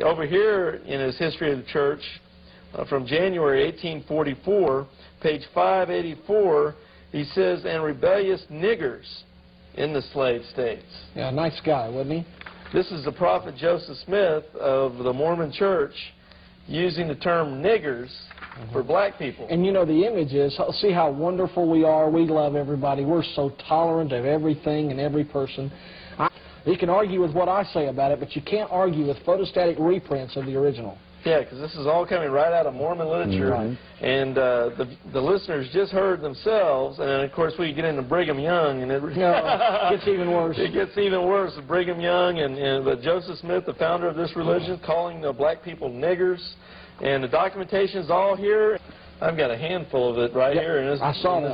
Over here in his History of the Church, from January 1844, page 584, he says, and rebellious niggers in the slave states. Yeah, nice guy, wasn't he? This is the prophet Joseph Smith of the Mormon Church using the term niggers for black people. And you know, the image is, see how wonderful we are. We love everybody. We're so tolerant of everything and every person. You can argue with what I say about it, but you can't argue with photostatic reprints of the original. Yeah, because this is all coming right out of Mormon literature. Right. And the listeners just heard themselves, and then, of course, we get into Brigham Young, and it gets even worse. It gets even worse. Brigham Young and Joseph Smith, the founder of this religion, calling the black people niggers. And the documentation is all here. I've got a handful of it right here in this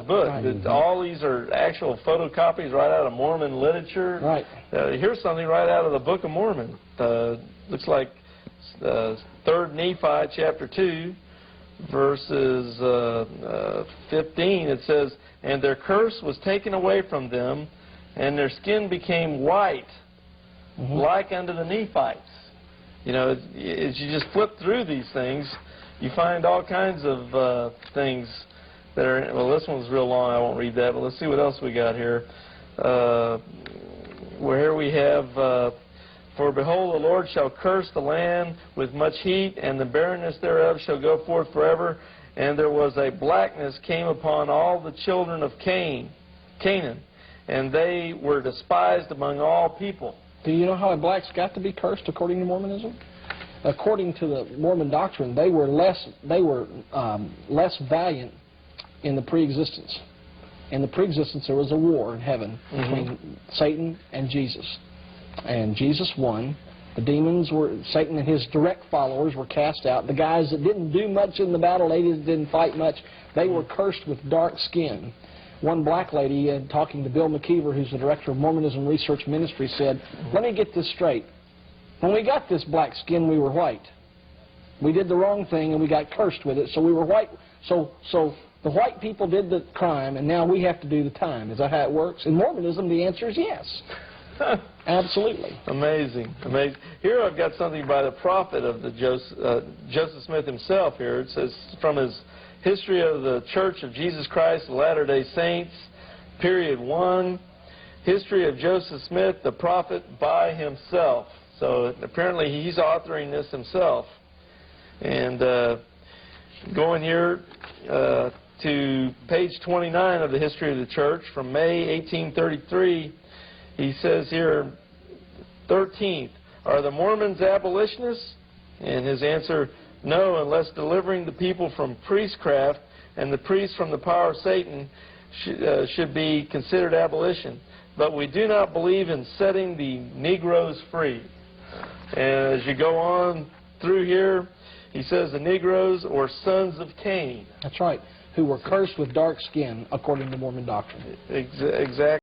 book. Right. All these are actual photocopies right out of Mormon literature. Right. Here's something right out of the Book of Mormon. Looks like 3rd Nephi, chapter 2, verses 15. It says, and their curse was taken away from them, and their skin became white, like unto the Nephites. You know, as you just flip through these things, you find all kinds of things that are, well, this one's real long, I won't read that, but let's see what else we got here. Where here we have, for behold, the Lord shall curse the land with much heat, and the barrenness thereof shall go forth forever. And there was a blackness came upon all the children of Canaan, and they were despised among all people. Do you know how a black's got to be cursed according to Mormonism? According to the Mormon doctrine, they were less valiant in the pre-existence. In the pre-existence, there was a war in heaven between Satan and Jesus. And Jesus won. The demons were, Satan and his direct followers were cast out. The guys that didn't do much in the battle, they didn't fight much, they were cursed with dark skin. One black lady, talking to Bill McKeever, who's the director of Mormonism Research Ministry, said, let me get this straight. When we got this black skin, we were white. We did the wrong thing, and we got cursed with it, so we were white. So the white people did the crime, and now we have to do the time. Is that how it works? In Mormonism, the answer is yes. Absolutely. Amazing, amazing. Here I've got something by the prophet of the Joseph Smith himself here. It says, from his History of the Church of Jesus Christ of Latter-day Saints, period 1, History of Joseph Smith, the prophet by himself. So apparently he's authoring this himself. And going here to page 29 of the History of the Church from May 1833, he says here, 13th, are the Mormons abolitionists? And his answer, no, unless delivering the people from priestcraft and the priests from the power of Satan should be considered abolition. But we do not believe in setting the Negroes free. And as you go on through here, he says the Negroes or sons of Cain. That's right, who were cursed with dark skin according to Mormon doctrine. Exactly.